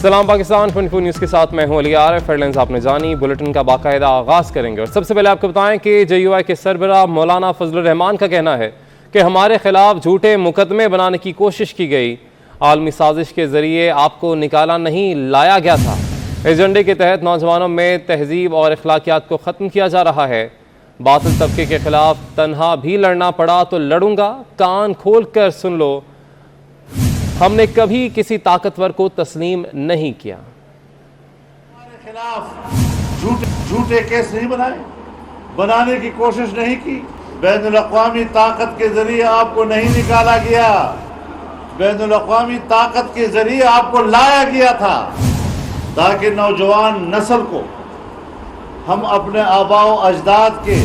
सलाम पाकिस्तान 24 न्यूज़ के साथ मैं हूं अली आरिफ। हेडलाइंस आपने जानी, बुलेटिन का बाकायदा आगाज़ करेंगे। और सबसे पहले आपको बताएं कि JUI के सरबराह मौलाना फजलुर रहमान का कहना है कि हमारे खिलाफ झूठे मुकदमे बनाने की कोशिश की गई, आलमी साजिश के जरिए आपको निकाला नहीं लाया गया था। एजेंडे के तहत नौजवानों में तहजीब और अखलाकियात को ख़त्म किया जा रहा है। बातिल तबके के खिलाफ तन्हा भी लड़ना पड़ा तो लड़ूंगा, कान खोल कर सुन लो, हमने कभी किसी ताकतवर को तस्लीम नहीं किया। हमारे खिलाफ झूठे केस नहीं बनाने की कोशिश नहीं की। बैनुल अक़वामी ताकत के जरिए आपको नहीं निकाला गया, बैनुल अक़वामी ताकत के जरिए आपको लाया गया था ताकि नौजवान नस्ल को हम अपने आबाओ अजदाद के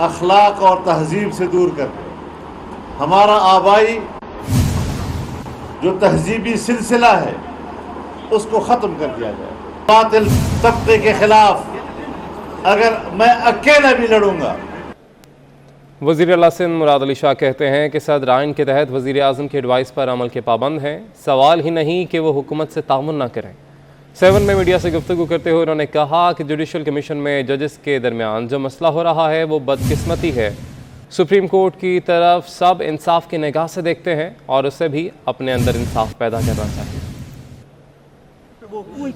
अखलाक और तहजीब से दूर कर दें। हमारा आबाई जो तहजीबी सिलसिला है उसको ख़त्म कर दिया जाए। बातिल तबके के खिलाफ अगर मैं अकेला भी लड़ूंगा। वज़ीर आला सिंध मुराद अली शाह कहते हैं कि सदर आइन के तहत वज़ीर आज़म की एडवाइस पर अमल के पाबंद हैं, सवाल ही नहीं कि वो हुकूमत से तामुन न करें। 7 में मीडिया से गुफ्तगू करते हुए उन्होंने कहा कि जुडिशल कमीशन में जजेस के दरमियान जो मसला हो रहा है वो बदकिस्मती है। सुप्रीम कोर्ट की तरफ सब इंसाफ की निगाह से देखते हैं और उसे भी अपने अंदर इंसाफ पैदा करना चाहिए।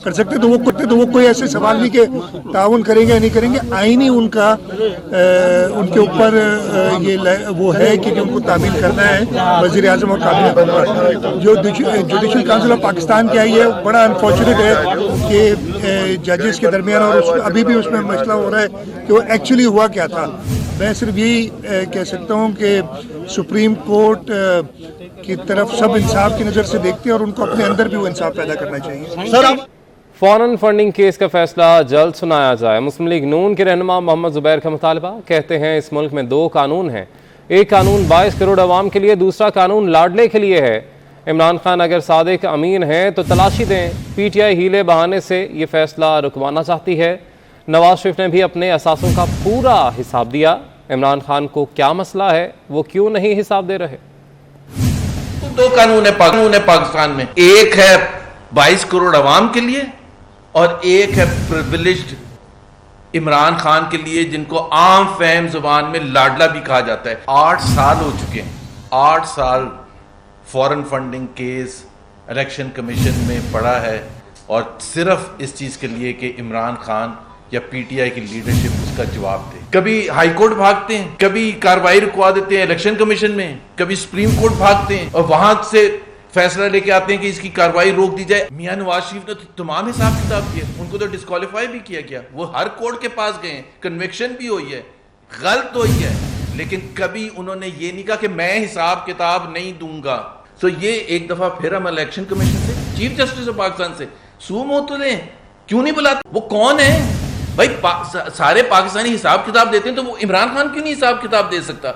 कर सकते तो वो कोई ऐसे सवाल नहीं कि ताउन करेंगे या नहीं करेंगे। आईनी उनका उनके ऊपर ये वो है कि उनको तामील करना है वज़ीर आज़म और काबिनेट बनना। जो जुडिशल काउंसिल ऑफ पाकिस्तान की आई है, बड़ा अनफॉर्चुनेट है कि जजेस के दरमियान और अभी भी उसमें मसला हो रहा है कि वो एक्चुअली हुआ क्या था। मैं सिर्फ यही कह सकता हूँ कि सुप्रीम कोर्ट की तरफ सब इंसाफ की नज़र से देखते हैं और उनको अपने अंदर भी वो इंसाफ पैदा करना चाहिए। सर, फौरन फंडिंग केस का फैसला जल्द सुनाया जाए। मुस्लिम लीग नून के रहनुमा मोहम्मद जुबैर का मुतालबा। कहते हैं इस मुल्क में 2 कानून हैं, एक कानून 22 करोड़ अवाम के लिए, दूसरा कानून लाडले के लिए है। इमरान खान अगर सादिक अमीन हैं तो तलाशी दें। PTI हीले बहाने से ये फैसला रुकवाना चाहती है। नवाज शरीफ ने भी अपने असासों का पूरा हिसाब दिया। इमरान खान को क्या मसला है, वो क्यों नहीं हिसाब दे रहे? 2 कानून है पाकिस्तान में, एक है 22 करोड़ अवाम के लिए और एक है प्रिविलेज्ड इमरान खान के लिए, जिनको आम फहम जुबान में लाडला भी कहा जाता है। 8 साल हो चुके हैं, 8 साल foreign funding case election commission में पड़ा है और सिर्फ इस चीज के लिए कि इमरान खान या PTI की लीडरशिप उसका जवाब दे। कभी हाई कोर्ट भागते हैं, कभी कार्रवाई रुकवा देते हैं इलेक्शन कमीशन में, कभी सुप्रीम कोर्ट भागते हैं और वहां से फैसला लेके आते हैं कि इसकी कार्रवाई रोक दी जाए। मियां नवाज शरीफ ने तो तमाम हिसाब किताब किए, उनको तो डिस्क्वालीफाई भी किया गया, वो हर कोर्ट के पास गए, कन्विक्शन भी हुई है, गलत हुई है, लेकिन कभी उन्होंने ये नहीं कहा कि मैं हिसाब किताब नहीं दूंगा। तो ये एक दफा फिर हम इलेक्शन कमीशन से, चीफ जस्टिस ऑफ पाकिस्तान से सूम होते रहे, क्यों नहीं बुलाते? वो कौन है भाई? सारे पाकिस्तानी हिसाब किताब देते हैं तो वो इमरान खान क्यों नहीं हिसाब किताब दे सकता?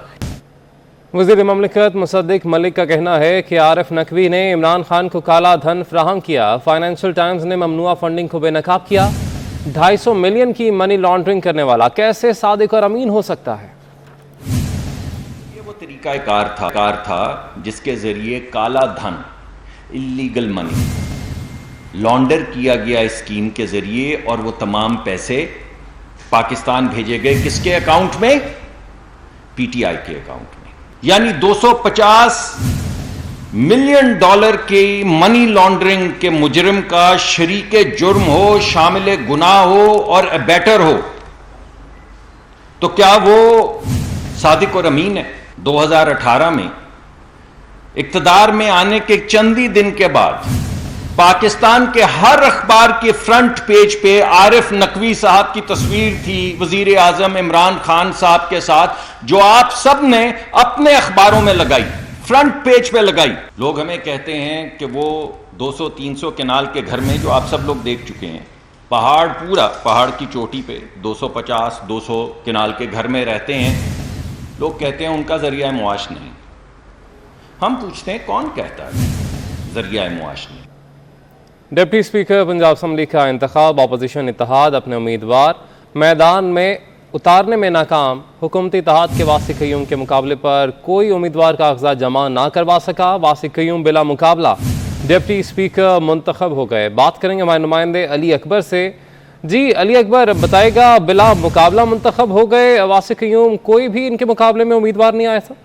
वज़ीर ममलिकत मुसद्दिक मलिक का कहना है कि आरिफ नकवी ने इमरान खान को काला धन फ्राहम किया। फाइनेंशियल टाइम्स ने ममनुआ फंडिंग को बेनकाब किया। 250 मिलियन की मनी लॉन्ड्रिंग करने वाला कैसे सादिक और अमीन हो सकता है? ये वो तरीकाकार था जिसके जरिए काला धन, इल्लीगल मनी लॉन्डर किया गया इस स्कीम के जरिए और वो तमाम पैसे पाकिस्तान भेजे गए किसके अकाउंट में? PTI के अकाउंट में। यानी 250 मिलियन डॉलर की मनी लॉन्ड्रिंग के मुजरिम का शरीके जुर्म हो, शामिल गुनाह हो और अबैटर हो तो क्या वो सादिक और अमीन है? 2018 में इक्तदार में आने के चंद ही दिन के बाद पाकिस्तान के हर अखबार के फ्रंट पेज पे आरिफ नकवी साहब की तस्वीर थी वजीर आजम इमरान खान साहब के साथ, जो आप सब ने अपने अखबारों में लगाई, फ्रंट पेज पे लगाई। लोग हमें कहते हैं कि वो 200-300 केनाल के घर में, जो आप सब लोग देख चुके हैं, पूरा पहाड़ की चोटी पे 250-200 केनाल के घर में रहते हैं। लोग कहते हैं उनका जरिया मुआश नहीं। हम पूछते हैं कौन कहता है जरिया मुआश नहीं? डिप्टी स्पीकर पंजाब असम्बली का इंतखाब, अपोजिशन इत्तेहाद अपने उम्मीदवार मैदान में उतारने में नाकाम। हुकूमती इत्तेहाद के वासिक क़य्यूम के मुकाबले पर कोई उम्मीदवार कागजात जमा ना करवा सका। वासिक क़य्यूम बिला मुकाबला डिप्टी स्पीकर मुंतखब हो गए। बात करेंगे हमारे नुमाइंदे अली अकबर से। जी अली अकबर, बताएगा बिला मुकाबला मुंतखब हो गए वासिक क़य्यूम, कोई भी इनके मुकाबले में उम्मीदवार नहीं आया था?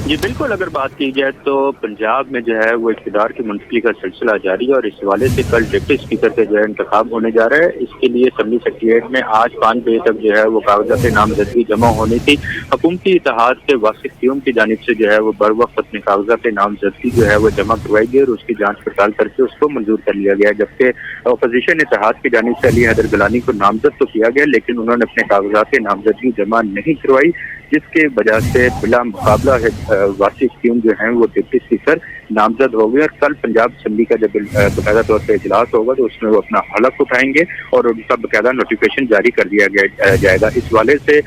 जी बिल्कुल, अगर बात की जाए तो पंजाब में जो है वो इक़्तिदार की मुंतकली का सिलसिला जारी है और इस हवाले से कल डिप्टी स्पीकर का जो है इंतखाब होने जा रहा है। इसके लिए असम्बली सेक्रेटेरिएट में आज 5 बजे तक जो है वो कागजात नामजदगी जमा होनी थी। हुकूमती इत्तेहाद के वासिक क़य्यूम की जानिब से जो है वो बर वक्त अपने कागजात नामजदगी जो है वो जमा करवाई गई और उसकी जाँच पड़ताल करके उसको मंजूर कर लिया गया। जबकि अपोजिशन इत्तेहाद की जानिब से अली हैदर गिलानी को नामजद तो किया गया, लेकिन उन्होंने अपने कागजात नामजदगी जमा नहीं करवाई, जिसके वजह से बिला मुकाबला वासिक क़य्यूम जो हैं वो डिप्टी स्पीकर नामजद हो गए। और कल पंजाब असम्बली का जब बाकायदा तौर पर इजलास होगा तो उसमें वो अपना हलफ उठाएंगे और उनका बाकायदा नोटिफिकेशन जारी कर दिया जाएगा। इस वाले से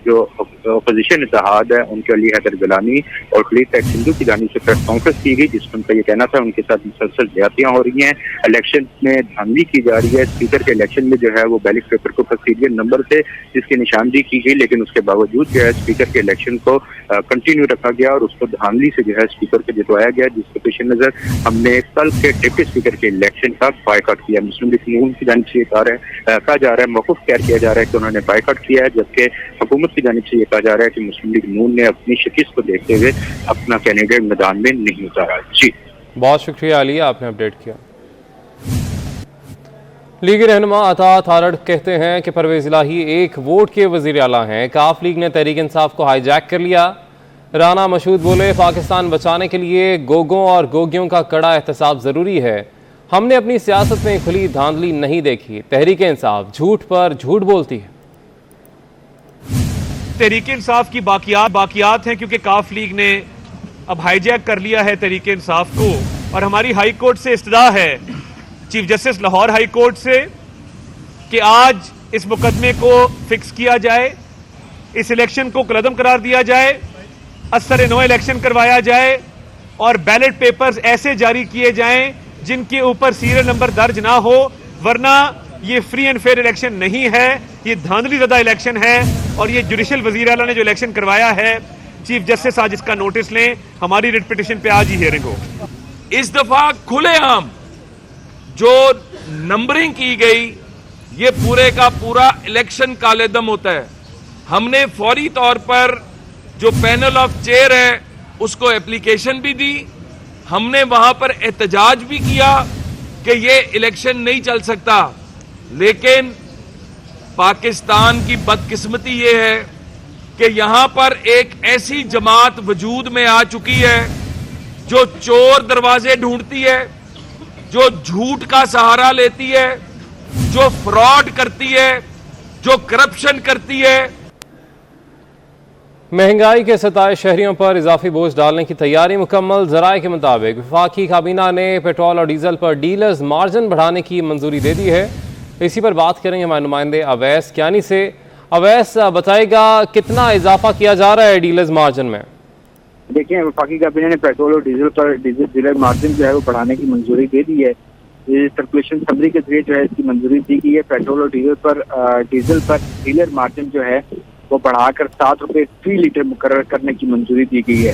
जो अपोजिशन इत्तेहाद है उनके अली हैदर गिलानी और खलील तैयब सिंधू की जानिब से प्रेस कॉन्फ्रेंस की गई, जिसमें उनका ये कहना था उनके साथ मुसलसल ज्यादतियां हो रही हैं, इलेक्शन में धांधली की जा रही है। स्पीकर के इलेक्शन में जो है वो बैलेट पेपर को सीरियल नंबर से जिसकी निशानदेही की गई, लेकिन उसके बावजूद जो है स्पीकर के इलेक्शन को कंटिन्यू रखा गया और उसको धांधली से जो है स्पीकर को जितवाया गया, जिसके पेश नजर हमने कल के डिप्टी स्पीकर के इलेक्शन का बायकॉट किया। मुस्लिम लीग नून की जानिब से कहा जा रहा है, मौकूफ किया जा रहा है कि उन्होंने बायकॉट किया है, जबकि हुकूमत की जानिब से ये कहा जा रहा है कि मुस्लिम लीग नून ने अपनी शिकस्त को देखते हुए अपना कैंडिडेट मैदान में नहीं उतारा। जी बहुत शुक्रिया अली, आपने अपडेट किया। लीगी रहनुमा अता थारड़ कहते हैं कि परवेज़ इलाही एक वोट के वज़ीर आला हैं। काफ लीग ने तहरीक इंसाफ को हाईजैक कर लिया। राना मशहूद बोले, पाकिस्तान बचाने के लिए गोगों और गोगियों का कड़ा एहतसाब ज़रूरी है। हमने अपनी सियासत में खुली धांधली नहीं देखी। तहरीक इंसाफ झूठ पर झूठ बोलती है। तहरीक इंसाफ की बाकियात हैं, क्योंकि काफ लीग ने अब हाईजैक कर लिया है तहरीक इंसाफ को और हमारी हाई कोर्ट से इस्तदा है, chief justice Lahore high court से, कि आज इस मुकदमे को फिक्स किया जाए, इस इलेक्शन को कलअदम करार दिया जाए, असर नो इलेक्शन करवाया जाए और बैलेट पेपर्स ऐसे जारी किए जाएं जिनके ऊपर सीरियल नंबर दर्ज ना हो, वरना ये फ्री एंड फेयर इलेक्शन नहीं है, ये धांधली ज़दा इलेक्शन है। और ये जुडिशल वज़ीर आला ने जो इलेक्शन करवाया है, चीफ जस्टिस आज इसका नोटिस लें, हमारी रिट पिटिशन पे आज ही हियरिंग हो। इस दफा खुलेआम जो नंबरिंग की गई, ये पूरे का पूरा इलेक्शन कालेदम होता है। हमने फौरी तौर पर जो पैनल ऑफ चेयर है उसको एप्लीकेशन भी दी, हमने वहां पर एहतजाज भी किया कि ये इलेक्शन नहीं चल सकता, लेकिन पाकिस्तान की बदकिस्मती ये है कि यहां पर एक ऐसी जमात वजूद में आ चुकी है जो चोर दरवाजे ढूंढती है, जो झूठ का सहारा लेती है, जो फ्रॉड करती है, जो करप्शन करती है। महंगाई के सताए शहरियों पर इजाफी बोझ डालने की तैयारी मुकम्मल। ज़राए के मुताबिक वफाकी काबीना ने पेट्रोल और डीजल पर डीलर्स मार्जिन बढ़ाने की मंजूरी दे दी है। इसी पर बात करेंगे हमारे नुमाइंदे अवैस कियानी से। अवैस, बताएगा कितना इजाफा किया जा रहा है डीलर्स मार्जिन में? देखिए, वफाकी काबीना ने पेट्रोल और डीजल पर डीलर मार्जिन जो है वो बढ़ाने की मंजूरी दे दी है। ये सर्कुलेशन समरी के जरिए जो है इसकी मंजूरी दी गई है। पेट्रोल और डीजल पर डीलर मार्जिन जो है वो बढ़ाकर 7 रुपए फी लीटर मुकर्रर करने की मंजूरी दी गई है।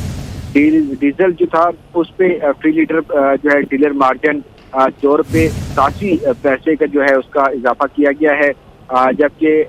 डीजल जो था उस पे फी लीटर जो है डीलर मार्जिन 2 रुपए 87 पैसे का जो है उसका इजाफा किया गया है, जबकि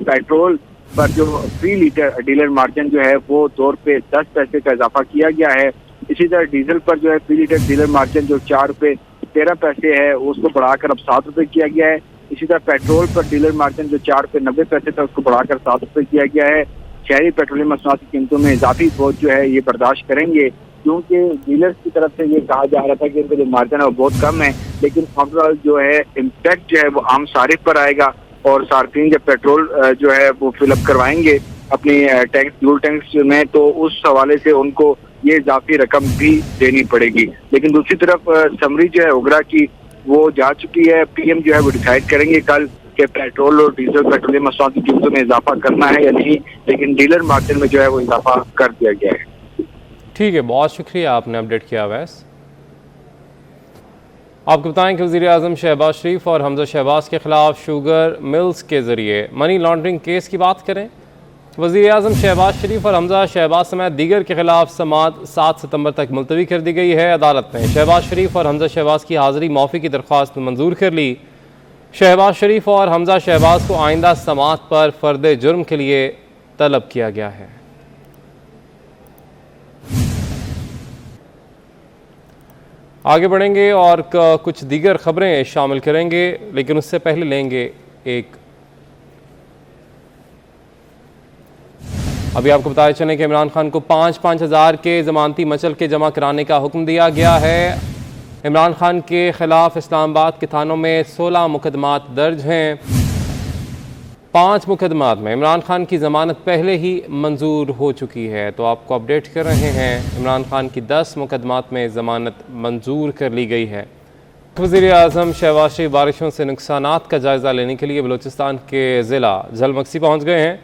पेट्रोल पर जो फी लीटर डीलर मार्जिन जो है वो 2 रुपए 10 पैसे का इजाफा किया गया है। इसी तरह डीजल पर जो है फी लीटर डीलर मार्जिन जो 4 रुपए 13 पैसे है उसको बढ़ाकर अब 7 रुपए किया गया है। इसी तरह पेट्रोल पर डीलर मार्जिन जो 4 रुपए 90 पैसे था उसको बढ़ाकर 7 रुपए किया गया है। शहरी पेट्रोलियम मसनूआत की कीमतों में इजाफी बोझ जो है ये बर्दाश्त करेंगे, क्योंकि डीलर्स की तरफ से ये कहा जा रहा था कि इनका जो मार्जिन है वो बहुत कम है, लेकिन ओवरऑल जो है इम्पैक्ट जो है वो आम सारिफ पर आएगा और सार्फिन जब पेट्रोल जो है वो फिलअप करवाएंगे अपनी टैंक्स फ्यूल टैंक्स में, तो उस हवाले से उनको ये इजाफी रकम भी देनी पड़ेगी। लेकिन दूसरी तरफ समरी जो है ओगरा की वो जा चुकी है। पीएम जो है वो डिसाइड करेंगे कल कि पेट्रोल और डीजल पेट्रोलियम मसनूआत की कीमतों में इजाफा करना है या नहीं, लेकिन डीलर मार्जिन में जो है वो इजाफा कर दिया गया है। ठीक है, बहुत शुक्रिया, आपने अपडेट किया। वैस आपको बताएं कि वज़ीर आज़म शहबाज शरीफ और हमजा शहबाज के खिलाफ शुगर मिल्स के ज़रिए मनी लॉन्ड्रिंग केस की बात करें। वज़ीर आज़म शहबाज शरीफ और हमजा शहबाज समेत दीगर के खिलाफ समाअत 7 सितंबर तक मुलतवी कर दी गई है। अदालत ने शहबाज शरीफ और हमजा शहबाज की हाज़िरी मौफ़ी की दरख्वास्त मंजूर कर ली। शहबाज शरीफ और हमजा शहबाज को आइंदा समाअत पर फ़र्द जुर्म के लिए तलब किया गया है। आगे बढ़ेंगे और कुछ दीगर खबरें शामिल करेंगे, लेकिन उससे पहले लेंगे एक अभी आपको बताया चलें कि इमरान खान को 5-5 हज़ार के ज़मानती मचल के जमा कराने का हुक्म दिया गया है। इमरान खान के खिलाफ इस्लामाबाद के थानों में 16 मुकदमात दर्ज हैं। 5 मुकदमात में इमरान खान की ज़मानत पहले ही मंजूर हो चुकी है। तो आपको अपडेट कर रहे हैं, इमरान खान की 10 मुकदमात में ज़मानत मंजूर कर ली गई है। वज़ीर आज़म शहबाज शरीफ बारिशों से नुकसानात का जायज़ा लेने के लिए बलूचिस्तान के ज़िला झलमक्सी पहुँच गए हैं।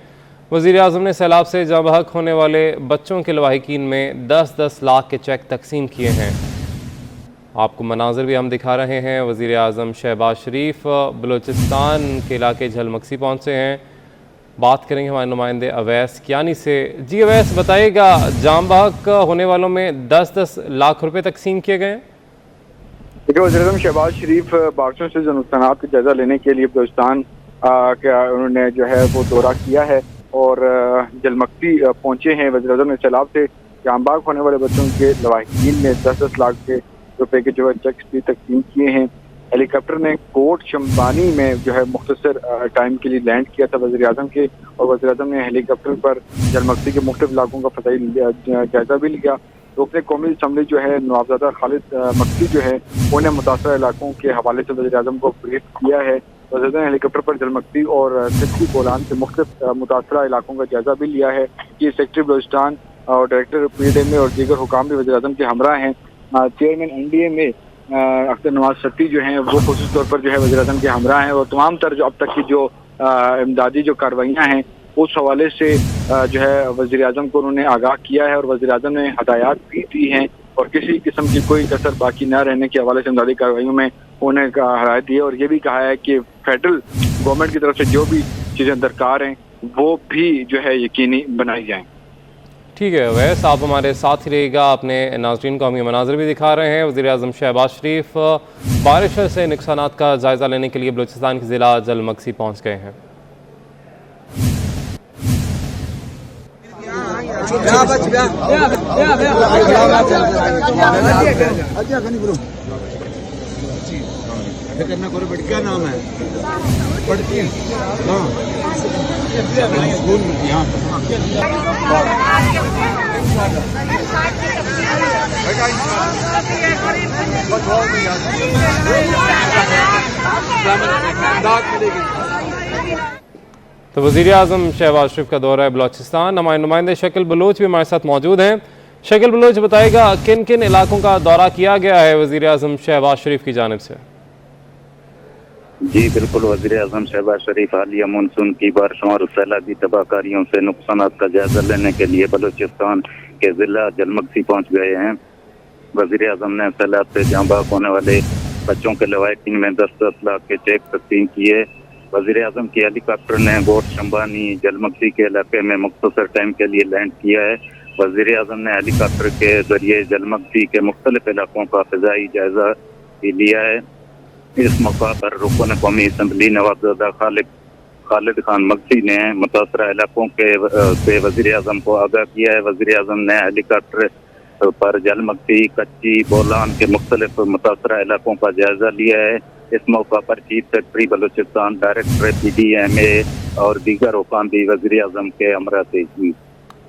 वज़ीर आज़म ने सैलाब से जहाँ बहक होने वाले बच्चों के लवाहिकीन में 10-10 लाख के चेक तकसीम किए हैं। आपको मनाज़िर भी हम दिखा रहे हैं। वज़ीर आज़म शहबाज शरीफ बलूचिस्तान के इलाके झलमक्सी पहुँचे हैं। बात करेंगे हमारे नुमाइंदे अवैस कियानी से। जी अवैस, बताइएगा, जाम बहक होने वालों में 10-10 लाख रुपए तकसीम किए गए हैं। देखिए, वज़ीर आज़म शहबाज शरीफ बारिशों से नुकसानात का जायजा लेने के लिए बलूचिस्तान का उन्होंने जो है वो दौरा किया है और झलमक्सी पहुंचे हैं। वज़ीर आज़म ने सैलाब से जाम बहक होने वाले बच्चों के लवाहिकीन में 10-10 लाख के रुपए के जो है चेक भी तकसीम किए हैं। हेलीकॉप्टर ने कोट शम्बानी में जो है मुख्तसर टाइम के लिए लैंड किया था वज़ीर आज़म के, और वज़ीर आज़म ने हेलीकॉप्टर पर झलमक्सी के मुख्तलिफ इलाकों का फ़ज़ाई जायजा भी लिया। रुकने कौमी असम्बली जो है नवाबजादा खालिद मक्सी जो है उन्हें मुतासर इलाकों के हवाले से वज़ीर आज़म को ब्रीफ किया है। वज़ीर आज़म ने हेलीकॉप्टर पर झलमक्सी और सेक्रेटरी बोलान के मुख्तलिफ मुतासरा इलाकों का जायजा भी लिया है। ये सेक्रेटरी बलूचिस्तान और डायरेक्टर PDMA और दीगर हुकाम भी वज़ीर आज़म के हमरा हैं। चेयरमैन NDMA अख्तर नवाज सत्ती जो हैं वो खुसूस तौर पर जो है वज़ीर आज़म के हमरा हैं, और तमाम तर जो अब तक की जो इमदादी जो कार्रवाइयाँ हैं उस हवाले से जो है वज़ीर आज़म को उन्होंने आगाह किया है, और वज़ीर आज़म ने हदायत भी दी हैं और किसी किस्म की कोई कसर बाकी न रहने के हवाले से इमदादी कार्रवाइयों में उन्हें हदायत दी है। और ये भी कहा है कि फेडरल गवर्नमेंट की तरफ से जो भी चीज़ें दरकार हैं वो भी जो है यकीनी बनाई जाएँ। ठीक है वैस, आप हमारे साथ ही रहिएगा। अपने नाज़रीन को हम ये मनाज़िर भी दिखा रहे हैं। वज़ीर आज़म शहबाज शरीफ बारिश से नुकसानात का जायज़ा लेने के लिए बलूचिस्तान के ज़िला झलमक्सी पहुँच गए हैं। क्या नाम है? तो वज़ीर आज़म शहबाज शरीफ का दौरा है बलूचिस्तान। हमारे नुमाइंदे शकील बलोच भी हमारे साथ मौजूद हैं। शकील बलोच, बताएगा किन किन इलाकों का दौरा किया गया है वज़ीर आज़म शहबाज शरीफ की जानिब से? जी बिल्कुल, वज़ीर आज़म शहबाज शरीफ हालिया मानसून की बारिशों और सैलाबी तबाहकारियों से नुकसान का जायजा लेने के लिए बलूचिस्तान के जिला झलमक्सी पहुँच गए हैं। वज़ीर आज़म ने सैलाब से जाँ बहक होने वाले बच्चों के लवाहिकीन में 10-10 लाख के चेक तकसीम किए। वज़ीर आज़म की हेलीकॉप्टर ने गोट शम्बानी झलमक्सी के इलाके में मुख्तसर टाइम के लिए लैंड किया है। वज़ीर आज़म ने हेलीकॉप्टर के जरिए झलमक्सी के मुख्तलिफ इलाकों का फ़िज़ाई जायजा भी लिया है। इस मौका पर रुकन कौमी असम्बली नवाबजादा खालिद खान मक्सी ने मुतासरा इलाकों के से वज़ीर आज़म को आगाह किया है। वज़ीर आज़म ने हेलीकॉप्टर पर झलमक्सी, कच्ची, बोलान के मुख्तलिफ मुतासरा इलाकों का जायजा लिया है। इस मौका पर chief secretary Balochistan, director PDMA और दीगर हुकाम भी वज़ीर आज़म के हमरा थे।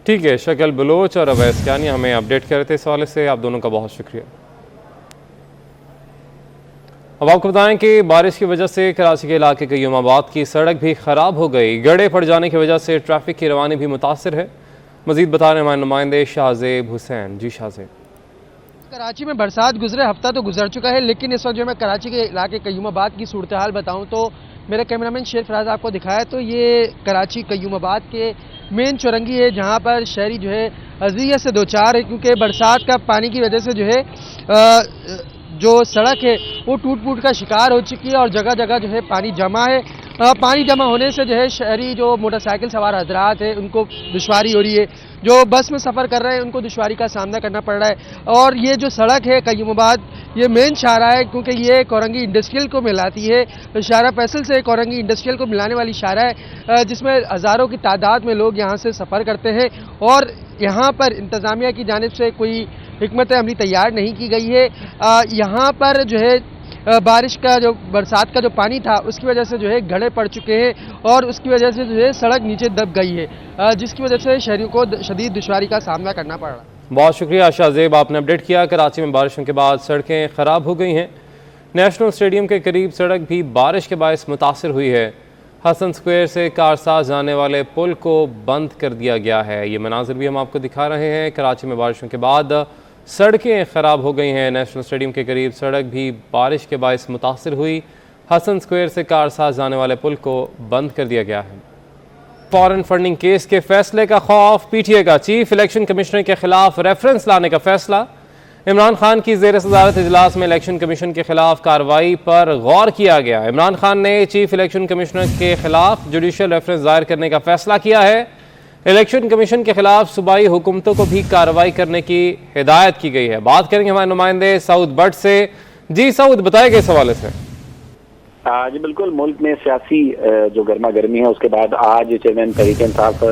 ठीक है, शकील बलोच और अवैस कियानी हमें अपडेट कर रहे थे इस हवाले से। आप दोनों का बहुत शुक्रिया। अब आपको बताएं कि बारिश की वजह से कराची के इलाके कयूमाबाद की सड़क भी ख़राब हो गई। गड्ढे पड़ जाने की वजह से ट्रैफिक की रवानी भी मुतासर है। मज़ीद बता रहे हमारे नुमाइंदे शाहजेब हुसैन। जी शाहजेब, कराची में बरसात गुजरे हफ्ता तो गुजर चुका है, लेकिन इस वक्त जो मैं कराची के इलाके कयूमाबाद की सूरत हाल बताऊँ तो मेरा कैमरामैन शेर फराज आपको दिखाया तो ये कराची कयूमाबाद के मेन चौरंगी है, जहाँ पर शहरी जो है अज़ियत से दो चार है, क्योंकि बरसात का पानी की वजह से जो है जो सड़क है वो टूट फूट का शिकार हो चुकी है और जगह जगह जो है पानी जमा है पानी जमा होने से जो है शहरी जो मोटरसाइकिल सवार हजरात हैं उनको दुश्वारी हो रही है, जो बस में सफ़र कर रहे हैं उनको दुश्वारी का सामना करना पड़ रहा है। और ये जो सड़क है कयूमाबाद, ये मेन शाहरा है क्योंकि ये कोरंगी इंडस्ट्रियल को मिलाती है। शाहरा फैसल से कोरंगी इंडस्ट्रियल को मिलाने वाली शाहरा है जिसमें हज़ारों की तादाद में लोग यहाँ से सफ़र करते हैं और यहाँ पर इंतज़ामिया की जानिब से कोई हिकमत अमली तैयार नहीं की गई है। यहाँ पर जो है बारिश का जो बरसात का जो पानी था उसकी वजह से जो है गड्ढे पड़ चुके हैं और उसकी वजह से जो है सड़क नीचे दब गई है, जिसकी वजह से शहरियों को शदीद दुश्वारी का सामना करना पड़ रहा है। बहुत शुक्रिया शाहजेब, आपने अपडेट किया। कराची में बारिशों के बाद सड़कें ख़राब हो गई हैं। नेशनल स्टेडियम के करीब सड़क भी बारिश के बायस मुतासर हुई है। हसन स्क्वायर से कारसाज जाने वाले पुल को बंद कर दिया गया है। ये मनाजिर भी हम आपको दिखा रहे हैं। कराची में बारिशों के बाद सड़कें ख़राब हो गई हैं। नेशनल स्टेडियम के करीब सड़क भी बारिश के बायस मुतासर हुई। हसन स्क्वायर से कारसाज जाने वाले पुल को बंद कर दिया गया है। फॉरेन फंडिंग केस के फैसले का खौफ, पीटीए का चीफ इलेक्शन कमिश्नर के खिलाफ रेफरेंस लाने का फैसला। इमरान खान की ज़ेर सदारत इजलास में इलेक्शन कमीशन के खिलाफ कार्रवाई पर गौर किया गया। इमरान खान ने चीफ इलेक्शन कमिश्नर के खिलाफ जुडिशल रेफरेंस दायर करने का फैसला किया है। इलेक्शन कमीशन के खिलाफ सूबाई हुकूमतों को भी कार्रवाई करने की हिदायत की गई है। बात करेंगे हमारे नुमाइंदे सऊद भट्ट से। जी सऊद, बताएगा इस हवाले से। जी बिल्कुल, मुल्क में सियासी जो गर्मा गर्मी है उसके बाद आज चेयरमैन तहरीक इंसाफ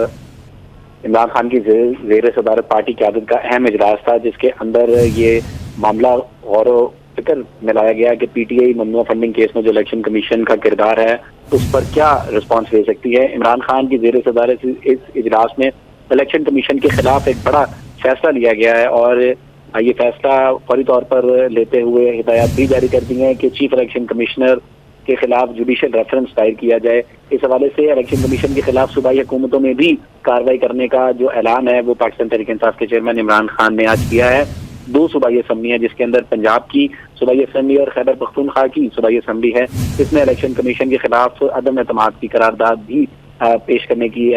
इमरान खान की ज़ेर सदारत पार्टी क़यादत का अहम इजलास था, जिसके अंदर ये मामला गौर व फिक्र में लाया गया कि पीटीआई ममनुआ फंडिंग केस में जो इलेक्शन कमीशन का किरदार है उस पर क्या रिस्पॉन्स ले सकती है। इमरान खान की ज़ेर सदारत इस इजलास में इलेक्शन कमीशन के खिलाफ एक बड़ा फैसला लिया गया है और ये फैसला फौरी तौर पर लेते हुए हिदायत भी जारी कर दी है कि चीफ इलेक्शन कमिश्नर के खिलाफ जुडिशल रेफरेंस दायर किया जाए। इस हवाले से इलेक्शन कमीशन के खिलाफ सूबाई हुकूमतों में भी कार्रवाई करने का जो ऐलान है वो पाकिस्तान तहरीक इंसाफ के चेयरमैन इमरान खान ने आज किया है। 2 सूबाई असम्बली है जिसके अंदर पंजाब की सूबाई असम्बली और खैबर पख्तूनख्वा की सूबाई असम्बली है। इसमें इलेक्शन कमीशन के खिलाफ अदम एतमाद की करारदाद भी पेश करने की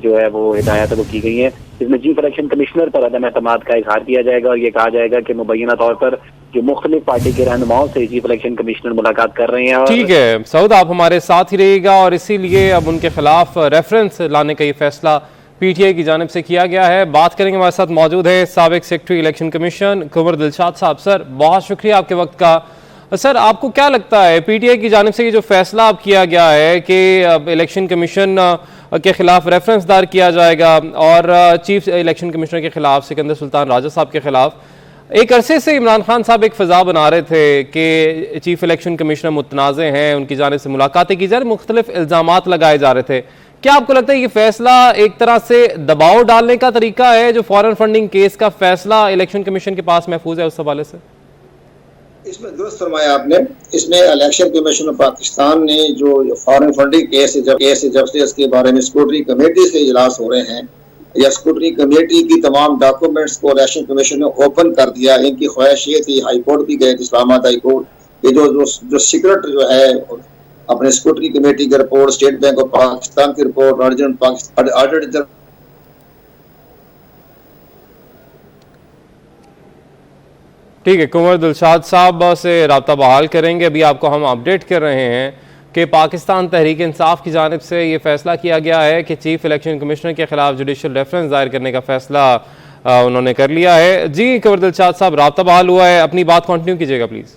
जो है वो हिदायत वो की गई है। इसमें चीफ इलेक्शन कमिश्नर पर अदम एतमाद का इजहार किया जाएगा और ये कहा जाएगा कि मुबैना तौर पर जो मुख्तलिफ पार्टी के रहनुमाओं से चीफ इलेक्शन कमिश्नर मुलाकात कर रहे हैं। ठीक है सऊद, आप हमारे साथ ही रहिएगा और इसीलिए अब उनके खिलाफ रेफरेंस लाने का ये फैसला पीटीआई की जानिब से किया गया है। बात करेंगे, हमारे साथ मौजूद है साबिक सेक्रेटरी इलेक्शन कमीशन कुंवर दिलशाद साहब। सर, बहुत शुक्रिया आपके वक्त का। सर, आपको क्या लगता है पीटीआई की जानिब से ये जो फैसला अब किया गया है कि इलेक्शन कमीशन के खिलाफ रेफरेंस दायर किया जाएगा और चीफ इलेक्शन कमिश्नर के खिलाफ सिकंदर सुल्तान राजा साहब के खिलाफ, एक अरसे से इमरान खान साहब एक फ़िज़ा बना रहे थे कि चीफ इलेक्शन कमिश्नर मुतनाज़ हैं, उनकी जानिब से मुलाकातें की जा रही, मुख्तलिफ इल्ज़ामात लगाए जा रहे थे। क्या आपको लगता है ये फैसला एक तरह से दबाव डालने का तरीका है जो फॉरेन फंडिंग केस का फैसला इलेक्शन कमीशन के पास महफूज है उस हवाले से? इसमें दुरुस्त फरमाया आपने। इसमें इलेक्शन कमीशन पाकिस्तान ने जो फॉरेन फंडिंग केस जब से इसके बारे में स्क्रूटनी कमेटी से इजलास हो रहे हैं या स्क्रूटनी कमेटी की तमाम डॉक्यूमेंट्स को इलेक्शन कमीशन ने ओपन कर दिया। इनकी ख्वाहिश ये थी, हाई कोर्ट भी गए, इस्लामाबाद हाई कोर्ट, ये जो सीक्रेट जो है अपने स्क्रूटनी कमेटी की report, state bank of Pakistan की रिपोर्ट, ऑडिटर ठीक है, कुंवर दिलशाद साहब से रब्ता बहाल करेंगे। अभी आपको हम अपडेट कर रहे हैं कि पाकिस्तान तहरीक इंसाफ की जानिब से ये फैसला किया गया है कि चीफ इलेक्शन कमिश्नर के खिलाफ जुडिशल रेफरेंस दायर करने का फैसला उन्होंने कर लिया है। जी कुंवर दिलशाद साहब, रब्ता बहाल हुआ है, अपनी बात कंटिन्यू कीजिएगा प्लीज।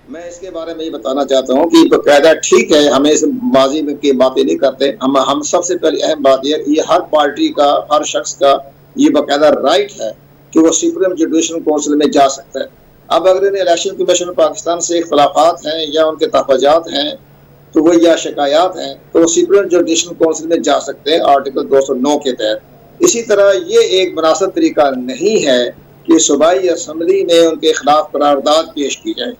मैं इसके बारे में ये बताना चाहता हूँ कि बकायदा ठीक है, हमें इस माजी में की बातें नहीं करते। हम सबसे पहले अहम बात ये हर पार्टी का, हर शख्स का ये बकायदा राइट है कि वो सुप्रीम जुडिशल काउंसिल में जा सकता है। अब अगर इन्हें इलेक्शन कमीशन पाकिस्तान से इख्तलाफात हैं या उनके तहफ़्फ़ुज़ात हैं तो वो या शिकायत हैं तो वो सुप्रीम जुडिशल काउंसिल में जा सकते हैं आर्टिकल 209 के तहत। इसी तरह ये एक मुनासिब तरीका नहीं है कि सूबाई असम्बली में उनके खिलाफ करारदाद पेश की जाए।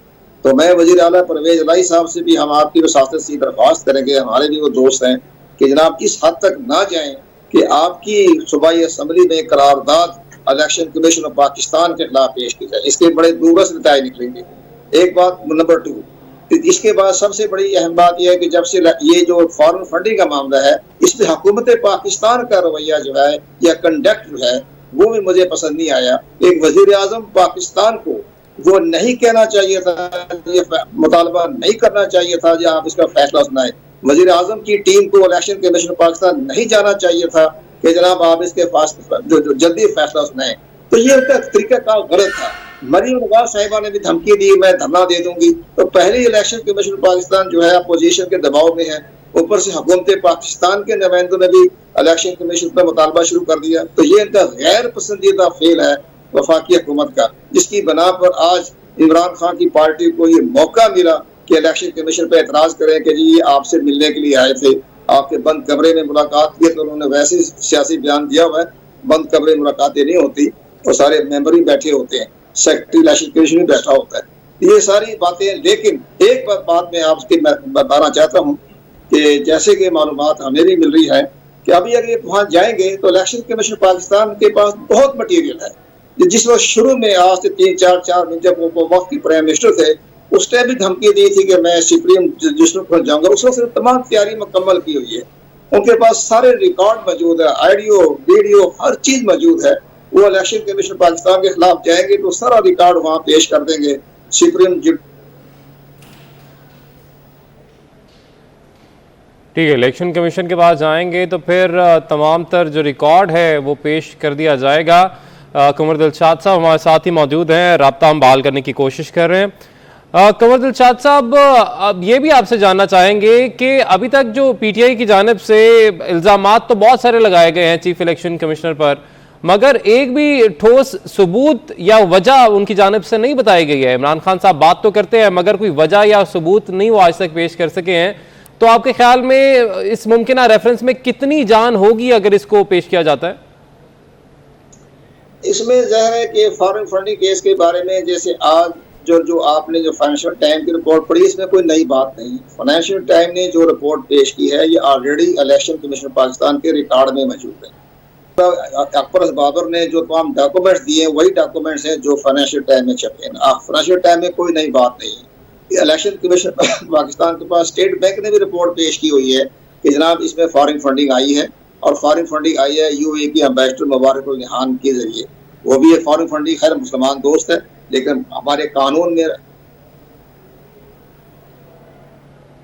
तो मैं वज़ीर आला परवेज़ इलाही साहब से भी हम आपकी वसातत से दरख्वास्त करेंगे, हमारे भी वो दोस्त हैं, कि जनाब इस हद तक ना जाएं कि आपकी सूबाई असम्बली में करारदाद इलेक्शन कमीशन ऑफ पाकिस्तान के खिलाफ पेश की जाए। इसके बड़े दूरस नतीजे निकलेंगे। एक बात। नंबर 2, इसके बाद सबसे बड़ी अहम बात यह है कि जब से ये जो फॉरेन फंडिंग का मामला है इसमें हुकूमत पाकिस्तान का रवैया जो है या कंडक्ट जो है वो भी मुझे पसंद नहीं आया। एक वजीर आजम पाकिस्तान को वो नहीं कहना चाहिए था, ये मुतालबा नहीं करना चाहिए था कि आप इसका फैसला सुनाएं। वजीर आजम की टीम को इलेक्शन कमीशन पाकिस्तान नहीं जाना चाहिए था कि जनाब आप इसके जो जल्दी फैसला सुनाएं। तो ये उनका तरीका का गलत था। मरीम नवाज साहिबा ने भी धमकी दी, मैं धरना दे दूंगी। तो पहले इलेक्शन कमीशन पाकिस्तान जो है अपोजिशन के दबाव में है, ऊपर से हुकूमत पाकिस्तान के नुमाइंदों ने भी इलेक्शन कमीशन पर मुतालबा शुरू कर दिया। तो ये इनका गैर पसंदीदा फेल है वफाकी हुकूमत का, जिसकी बना पर आज इमरान खान की पार्टी को ये मौका मिला कि इलेक्शन कमीशन पर एतराज करें कि जी ये आपसे मिलने के लिए आए थे, आपके बंद कमरे में मुलाकात की। तो उन्होंने वैसे ही सियासी बयान दिया हुआ है, बंद कमरे में मुलाकातें नहीं होती और सारे मेंबर ही बैठे होते हैं, सेक्रेटरी इलेक्शन कमीशन भी बैठा होता है। ये सारी बातें। लेकिन एक बात मैं आपसे बताना चाहता हूँ कि जैसे कि मालूमात हमें भी मिल रही है कि अभी अगर ये वहां जाएंगे तो इलेक्शन कमीशन पाकिस्तान के पास बहुत मटीरियल है। जिस वक्त शुरू में आज से 3-4 दिन जब वो वक्त के प्राइम मिनिस्टर थे, उस टाइम भी धमकी दी थी कि मैं सुप्रीम रजिस्टर पर जाऊंगा। उस वक्त तमाम तैयारी मुकम्मल की हुई है, उनके पास सारे रिकॉर्ड मौजूद है, ऑडियो वीडियो हर चीज मौजूद है। वो इलेक्शन कमीशन पाकिस्तान के खिलाफ जाएंगे तो सारा रिकॉर्ड वहां पेश कर देंगे सुप्रीम। ठीक है, इलेक्शन कमीशन के पास जाएंगे तो फिर तमाम तर जो रिकॉर्ड है वो पेश कर दिया जाएगा। कंवर दिलशाद साहब हमारे साथ ही मौजूद हैं, राब्ता हम बहाल करने की कोशिश कर रहे हैं। कंवर दिलशाद साहब, अब ये भी आपसे जानना चाहेंगे कि अभी तक जो पीटीआई की जानिब से इल्ज़ामात तो बहुत सारे लगाए गए हैं चीफ इलेक्शन कमिश्नर पर, मगर एक भी ठोस सबूत या वजह उनकी जानिब से नहीं बताई गई है। इमरान खान साहब बात तो करते हैं मगर कोई वजह या सबूत नहीं वो आज तक पेश कर सके हैं। तो आपके ख्याल में इस मुमकिन रेफरेंस में कितनी जान होगी अगर इसको पेश किया जाता है? इसमें ज़ाहिर है कि फॉरेन फंडिंग केस के बारे में जैसे आज जो आपने जो फाइनेंशियल टाइम की रिपोर्ट पढ़ी, इसमें कोई नई बात नहीं। फाइनेंशियल टाइम ने जो रिपोर्ट पेश की है ये ऑलरेडी इलेक्शन कमीशन पाकिस्तान के रिकॉर्ड में मौजूद है। तो अकबर बाबर ने जो तमाम डॉक्यूमेंट्स दिए वही डॉक्यूमेंट्स हैं जो फाइनेंशियल टाइम में छपे हैं। फाइनेंशियल टाइम में कोई नई बात नहीं है। इलेक्शन कमीशन पाकिस्तान के पास स्टेट बैंक ने भी रिपोर्ट पेश की हुई है कि जनाब इसमें फॉरेन फंडिंग आई है, और फॉरेन फंडिंग आई है यूएई के एम्बेसडर मुबारक निहान के जरिए। वो भी एक फॉरेन फंडिंग खैर मुसलमान दोस्त है, लेकिन हमारे कानून में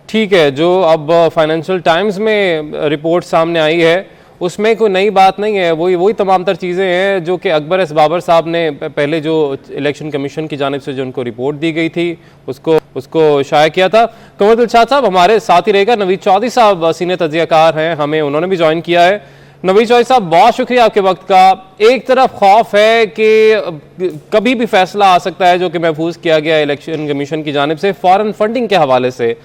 ठीक है। जो अब फाइनेंशियल टाइम्स में रिपोर्ट सामने आई है उसमें कोई नई बात नहीं है, वही तमाम तर चीज़ें हैं जो कि अकबर एस बाबर साहब ने पहले जो इलेक्शन कमीशन की जानिब से जो उनको रिपोर्ट दी गई थी उसको शाया किया था। कंवर दिलशाद साहब हमारे साथ ही रहेगा। नवीद चौधरी साहब सीनियर तज्जियाकार हैं, हमें उन्होंने भी ज्वाइन किया है। नवीद चौधरी साहब, बहुत शुक्रिया आपके वक्त का। एक तरफ खौफ है कि कभी भी फैसला आ सकता है जो कि महफूज किया गया इलेक्शन कमीशन की जानिब से फॉरेन फंडिंग के हवाले से,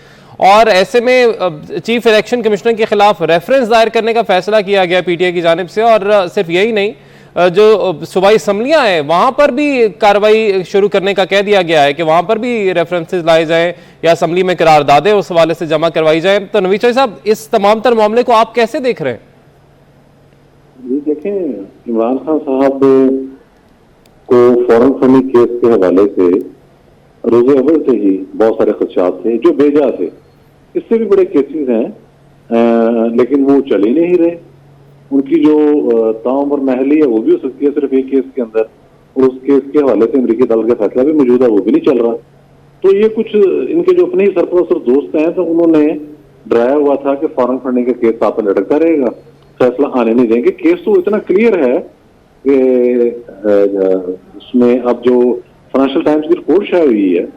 और ऐसे में चीफ इलेक्शन कमिश्नर के खिलाफ रेफरेंस दायर करने का फैसला किया गया पीटीआई की जानिब से। और सिर्फ यही नहीं, जो सूबाई असम्बलियाँ हैं वहाँ पर भी कार्रवाई शुरू करने का कह दिया गया है कि वहाँ पर भी रेफरेंसेस लाए जाएँ या असम्बली में करारदादें उस हवाले से जमा करवाई जाए। तो नवीद चौधरी साहब, इस तमाम तर मामले को आप कैसे देख रहे हैं? जी देखें, इमरान खान साहब को फॉरेन फंडिंग केस के हवाले से रोज़े अव्वल से ही बहुत सारे खदशात थे जो बेजा थे। इससे भी बड़े केसेस हैं लेकिन वो चल ही नहीं रहे। उनकी जो ताउम्र महली है वो भी हो सकती है सिर्फ एक केस के अंदर, और उस केस के हवाले से अमरीकी अदालत का फैसला भी मौजूद है, वो भी नहीं चल रहा। तो ये कुछ इनके जो अपने ही सरपरस्त और दोस्त हैं तो उन्होंने डराया हुआ था कि फॉरेन फंडिंग का केस साथ लटकता रहेगा, फैसला आने नहीं देंगे। केस तो इतना क्लियर है कि उसमें अब जो फाइनेंशियल टाइम्स की रिपोर्ट शायद हुई है,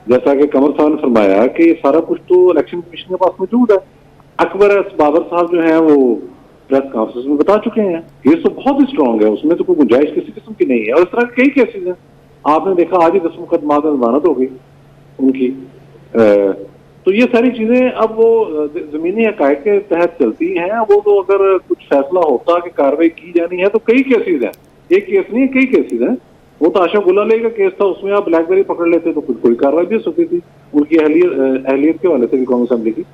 जैसा कि कमर साहब ने फरमाया कि सारा कुछ तो इलेक्शन कमीशन के पास मौजूद है। अकबर एस बाबर साहब जो हैं वो प्रेस कॉन्फ्रेंस में बता चुके हैं। केस तो बहुत ही स्ट्रांग है, उसमें तो कोई गुंजाइश किसी किस्म की नहीं है। और इस तरह के कई केसेज हैं, आपने देखा आज ही 10 मुकदमा में जमानत हो गई उनकी। तो ये सारी चीजें अब वो जमीनी हकायक के तहत चलती हैं। वो तो अगर कुछ फैसला होता कि कार्रवाई की जानी है तो कई केसेज हैं, एक केस नहीं कई केसेज हैं। वो तो आशा गुलाले का केस था, उसमें आप ब्लैकबेरी पकड़ लेते तो कोई कार्रवाई भी हो सकती थी उनकी अहलियत के वाले से भी कांग्रेस असेंबली की।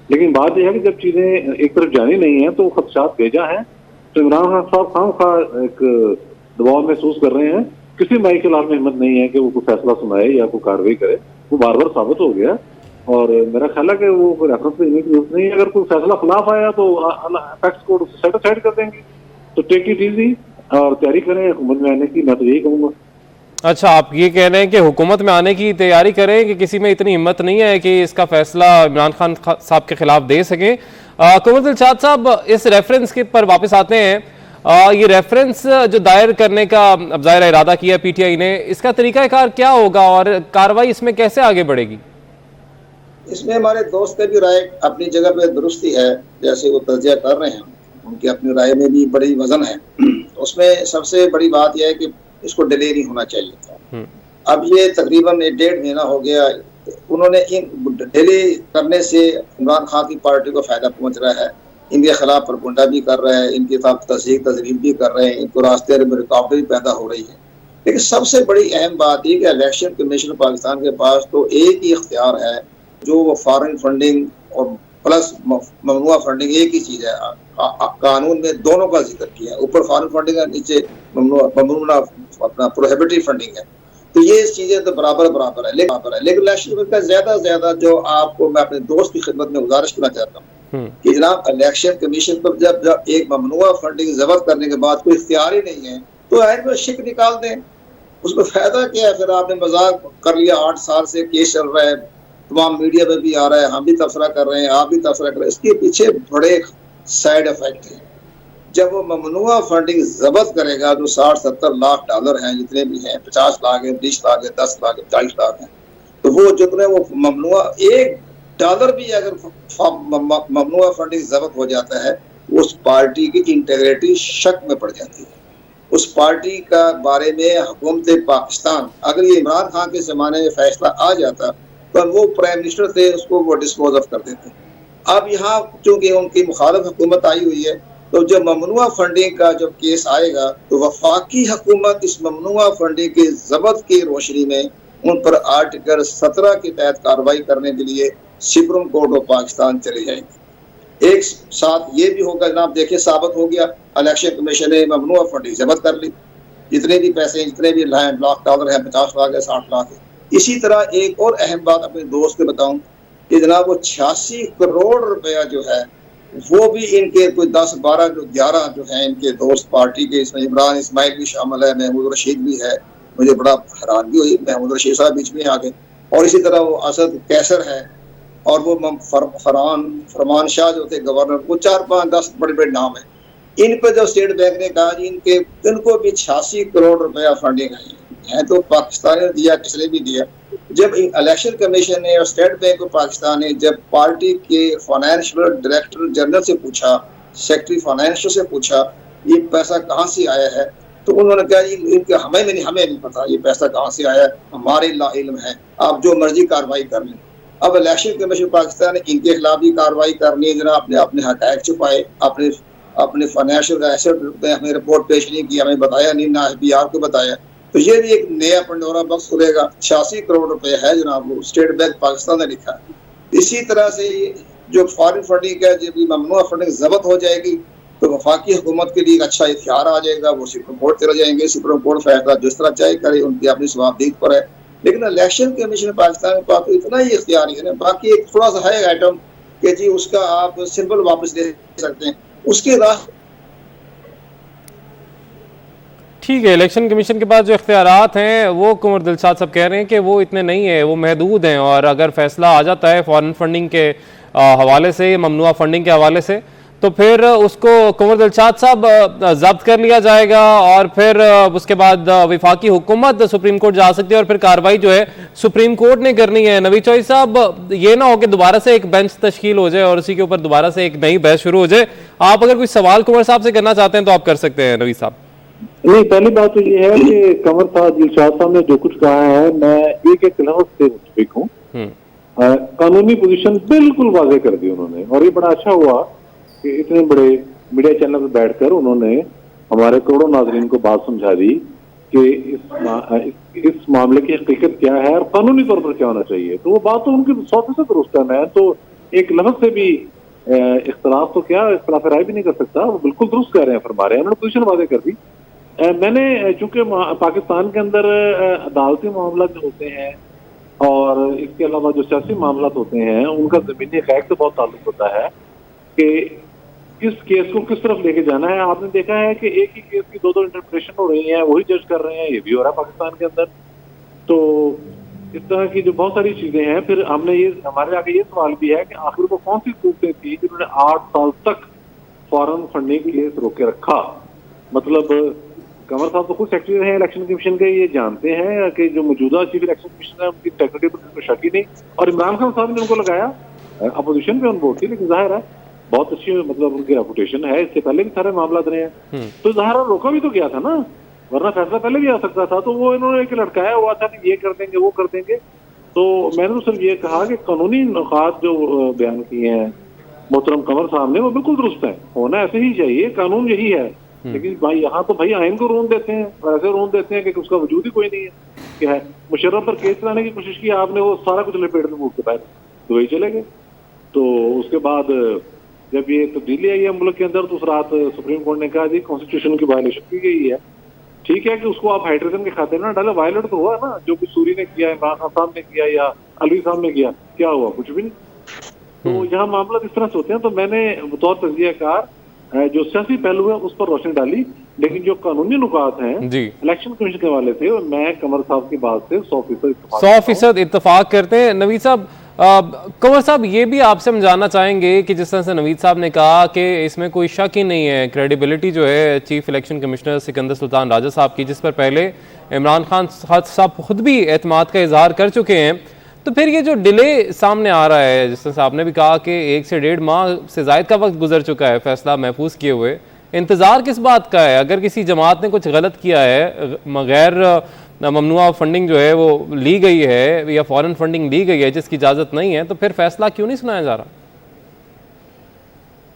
लेकिन बात यह है कि जब चीजें एक तरफ जानी नहीं है तो खदशात भेजा है। तो इमरान खान साहब खामखा एक दबाव महसूस कर रहे हैं। किसी माई के लाल में हिम्मत नहीं है कि वो कोई फैसला सुनाए या कोई कार्रवाई करे। वो बार बार साबित हो गया और मेरा ख्याल है कि वो रेफरेंस देने की जरूरत नहीं है। अगर कोई फैसला खिलाफ आया तो फैक्ट्स को सेटिस्फाइड कर देंगे। तो टेक इट इजी और तैयारी करें हुकूमत में आने की, मैं तो यही कहूँगा। अच्छा, आप ये कह रहे हैं कि हुकूमत में आने की तैयारी करें कि किसी में इतनी हिम्मत नहीं है कि इसका फैसला इमरान खान साहब के खिलाफ दे सकें। कुंवर दिलशाद साहब, इस रेफरेंस के पर वापस आते हैं। ये रेफरेंस जो दायर करने का अब ज़ाहिर इरादा किया पीटीआई ने, इसका तरीकाकार क्या होगा और कार्रवाई इसमें कैसे आगे बढ़ेगी? इसमें हमारे दोस्त की भी राय अपनी जगह पे दुरुस्ती है, जैसे वो तज्जिया कर रहे हैं, उनकी अपनी राय में भी बड़ी वजन है। उसमें सबसे बड़ी बात यह है कि इसको डिले नहीं होना चाहिए था। अब ये तकरीबन 1.5 महीना हो गया, उन्होंने इन डिले करने से इमरान खान की पार्टी को फायदा पहुंच रहा है, इनके खिलाफ प्रपुंडा भी कर रहे हैं, इनके साथ तजरीब भी कर रहे हैं, इनको रास्ते में रुकावटें भी पैदा हो रही है। लेकिन सबसे बड़ी अहम बात यह कि इलेक्शन कमीशन पाकिस्तान के पास तो एक ही इख्तियार है, जो वो फॉरेन फंडिंग और प्लस ममनुआ फंडिंग एक ही चीज है। कानून में दोनों का जिक्र किया है, ऊपर फॉरेन फंडिंग है, नीचे ममनुआ अपना प्रोहिबिटरी फंडिंग है। तो ये चीजें तो बराबर है। लेकिन इलेक्शन का ज्यादा से ज्यादा जो आपको मैं अपने दोस्त की खिदमत में गुजारिश करना चाहता हूँ कि जनाब इलेक्शन कमीशन पर जब एक ममनुआ फंडिंग जब्त करने के बाद कोई इख्तियार ही नहीं है तो आइन में शिक निकाल दें, उसमें फायदा क्या है? फिर आपने मजाक कर लिया, 8 साल से केस चल रहा है, तमाम मीडिया में भी आ रहा है, हम भी तबसरा कर रहे हैं, आप भी तबसरा कर रहे हैं। इसके पीछे बड़े साइड इफेक्ट है। जब वो ममनुआ फंडिंग जब्त करेगा, जो 60-70 लाख डॉलर हैं, जितने भी हैं, 50 लाख है, 20 लाख है, 10 लाख है, 40 लाख है, तो वो जितने वो ममनुआ $1 भी अगर ममनुआ फंडिंग जब्त हो जाता है, उस पार्टी की इंटेग्रिटी शक में पड़ जाती है। उस पार्टी का बारे में हुकूमत पाकिस्तान, अगर ये इमरान खान के जमाने में फैसला आ जाता तो वो प्राइम मिनिस्टर थे, उसको वो डिस्पोज ऑफ कर देते। अब यहाँ चूंकि उनकी मुखालिफ हुकूमत आई हुई है, तो जब ममनुआ फंडिंग का जब केस आएगा तो वफाकी हुकूमत इस ममनुआ फंडिंग के जब्त की रोशनी में उन पर आर्टिकल 17 के तहत कार्रवाई करने के लिए सुप्रीम कोर्ट ऑफ पाकिस्तान चले जाएंगे। एक साथ ये भी होगा जनाब, देखिए साबित हो गया, इलेक्शन कमीशन ने ममनुआ फंडिंग जब्त कर ली, जितने भी पैसे, जितने भी लाख डॉलर है, 50 लाख है, 60 लाख है। इसी तरह एक और अहम बात अपने दोस्त को बताऊं कि जनाब वो 86 करोड़ रुपया जो है वो भी इनके कोई 10-12 जो 11 जो है इनके दोस्त पार्टी के, इसमें इमरान इस्माइल भी शामिल है, महमूद रशीद भी है। मुझे बड़ा हैरानगी हुई, महमूद रशीद साहब बीच में आ गए, और इसी तरह वो असद कैसर है, और वो फरमान शाह जो थे गवर्नर, वो 4-5-10 बड़े नाम है। इन पर जो स्टेट बैंक ने कहा इनको भी 86 करोड़ रुपया फंडिंग आई है, तो पाकिस्तान ने दिया, किसने भी दिया। जब इलेक्शन कमीशन ने और स्टेट बैंक ऑफ पाकिस्तान ने जब पार्टी के फाइनेंशियल डायरेक्टर जनरल से पूछा, सेक्रेटरी फाइनेंशियल से पूछा ये पैसा कहाँ से आया है, तो उन्होंने कहा हमें नहीं पता ये पैसा कहाँ से आया, हमारे इल्म है, आप जो मर्जी कार्रवाई कर लें। अब इलेक्शन कमीशन पाकिस्तान ने इनके खिलाफ भी कार्रवाई करनी है, जनाब अपने हक़ाइक़ छुपाए, अपने फाइनेंशियल एसेट में हमें रिपोर्ट पेश नहीं की, हमें बताया नहीं, ना SBR को बताया, तो ये भी एक नया पंडोरा बॉक्स खुलेगा। 86 करोड़ रुपए है जनाब, वो स्टेट बैंक पाकिस्तान ने लिखा है। इसी तरह से जो फॉरेन फंडिंग है, जब ममनुआ फंडिंग जब्त हो जाएगी तो वफाकी हुकूमत के लिए एक अच्छा इख्तियार आ जाएगा, वो सुप्रीम कोर्ट चले जाएंगे, सुप्रीम कोर्ट फैसला जिस तरह चाहे करे, उनकी अपनी जवाबदेही पर है। लेकिन इलेक्शन कमीशन पाकिस्तान में पास इतना ही इख्तियार है ना, बाकी एक थोड़ा सा है आइटम कि जी उसका आप सिंबल वापस ले सकते हैं, उसके रास्ते ठीक है। इलेक्शन कमीशन के पास जो इख्तियारात हैं वो कुंवर दिलशाद साहब कह रहे हैं कि वो इतने नहीं है, वो महदूद हैं, और अगर फैसला आ जाता है फॉरेन फंडिंग के हवाले से, ममनुआ फंडिंग के हवाले से, तो फिर उसको कुंवर दिलशाद साहब जब्त कर लिया जाएगा, और फिर उसके बाद वफाकी हुकूमत सुप्रीम कोर्ट जा सकती है, और फिर कार्रवाई जो है सुप्रीम कोर्ट ने करनी है। नवीद चौधरी साहब, ये ना हो कि दोबारा से एक बेंच तश्कील हो जाए और उसी के ऊपर दोबारा से एक नई बहस शुरू हो जाए। आप अगर कोई सवाल कुंवर साहब से करना चाहते हैं तो आप कर सकते हैं। नवीद साहब, नहीं, पहली बात तो ये है कि कंवर साहब दिलशाद साहब ने जो कुछ कहा है, मैं एक लफ्ज से मुतफिक हूँ। कानूनी पोजीशन बिल्कुल वाजे कर दी उन्होंने, और ये बड़ा अच्छा हुआ कि इतने बड़े मीडिया चैनल पर बैठकर उन्होंने हमारे करोड़ों नाजरीन को बात समझा दी कि इस मामले की हकीकत क्या है और कानूनी तौर पर क्या होना चाहिए। तो वो बात तो उनकी 100% दुरुस्त है। मैं तो एक लफ्ज से भी इख्तलाफ तो क्या, इख्तलाफ राय भी नहीं कर सकता, वो बिल्कुल दुरुस्त कह रहे हैं, फरमा रहे हैं, उन्होंने पोजीशन वाजे कर दी। मैंने चूंकि पाकिस्तान के अंदर अदालती मामला जो होते हैं और इसके अलावा जो सियासी मामला होते हैं, उनका जमीनी हक़ से बहुत ताल्लुक होता है कि किस केस को किस तरफ लेके जाना है। आपने देखा है कि एक ही केस की 2-2 इंटरप्रिटेशन हो रही है, वही जज कर रहे हैं, ये भी हो रहा है पाकिस्तान के अंदर। तो इस तरह की जो बहुत सारी चीजें हैं। फिर हमने ये हमारे आगे ये सवाल भी है कि आखिर को कौन सी सूरतें थी जिन्होंने 8 साल तक फॉरेन फंडिंग केस रोके रखा। मतलब कंवर साहब तो खुद सेक्रेटरी हैं इलेक्शन कमीशन के, ये जानते हैं कि जो मौजूदा चीफ इलेक्शन कमीशन है उनकी इंटेग्रिटी पर कोई शक ही नहीं। और इमरान खान साहब ने उनको लगाया, अपोजिशन पे ऑन बोर्ड थी, लेकिन जाहिर है बहुत अच्छी मतलब उनकी रेपुटेशन है, इससे पहले भी सारे मामला रहे हैं, तो जाहिर है रोका भी तो गया था ना, वरना फैसला पहले भी आ सकता था। तो वो इन्होंने एक लटकाया हुआ था कि ये कर देंगे वो कर देंगे। तो मैंने तो सिर्फ ये कहा कि कानूनी नुकात जो बयान किए हैं मोहतरम कंवर साहब ने वो बिल्कुल दुरुस्त है, होना ऐसे ही चाहिए, कानून यही है। लेकिन भाई यहाँ तो भाई आइन को रोन देते हैं, ऐसे रोन देते हैं कि उसका वजूद ही कोई नहीं है। क्या है, मुशर्रफ पर केस लाने की कोशिश की आपने, वो सारा कुछ लपेट में मुंह के पैर दुबई चले गए। तो उसके बाद जब ये तब्दीली आई है मुल्क के अंदर, तो उस रात सुप्रीम कोर्ट ने कहा जी कॉन्स्टिट्यूशन की वायलेशन की गई है। ठीक है कि उसको आप हाइड्रोजन के खाते में ना डाले, वायलेट तो हुआ ना, जो कुछ सूरी ने किया, इमरान खान साहब ने किया या अलवी साहब ने किया, क्या हुआ? कुछ भी नहीं। तो यहाँ मामला इस तरह से होते हैं। तो मैंने बतौर तजियाकार जो सियासी पहलू है उस पर रोशनी डाली, लेकिन जो कानूनी नुकात हैं इलेक्शन कमीशन के हवाले से, मैं कंवर साहब की बात से 100% इत्तेफाक करते हैं। नवीद साहब, कंवर साहब ये भी आपसे हम जानना चाहेंगे कि जिस तरह से नवीद साहब ने कहा कि इसमें कोई शक ही नहीं है, क्रेडिबिलिटी जो है chief election commissioner Sikandar Sultan Raja साहब की, जिस पर पहले इमरान खान साहब खुद भी एतमाद का इजहार कर चुके हैं, तो फिर ये जो डिले सामने आ रहा है, जिस तरह से आपने भी कहा कि 1 से 1.5 माह से ज़ायद का वक्त गुजर चुका है फैसला महफूज किए हुए, इंतज़ार किस बात का है? अगर किसी जमात ने कुछ गलत किया है, गैर ममनुआ फंडिंग जो है वो ली गई है या फॉरेन फंडिंग ली गई है जिसकी इजाज़त नहीं है, तो फिर फैसला क्यों नहीं सुनाया जा रहा?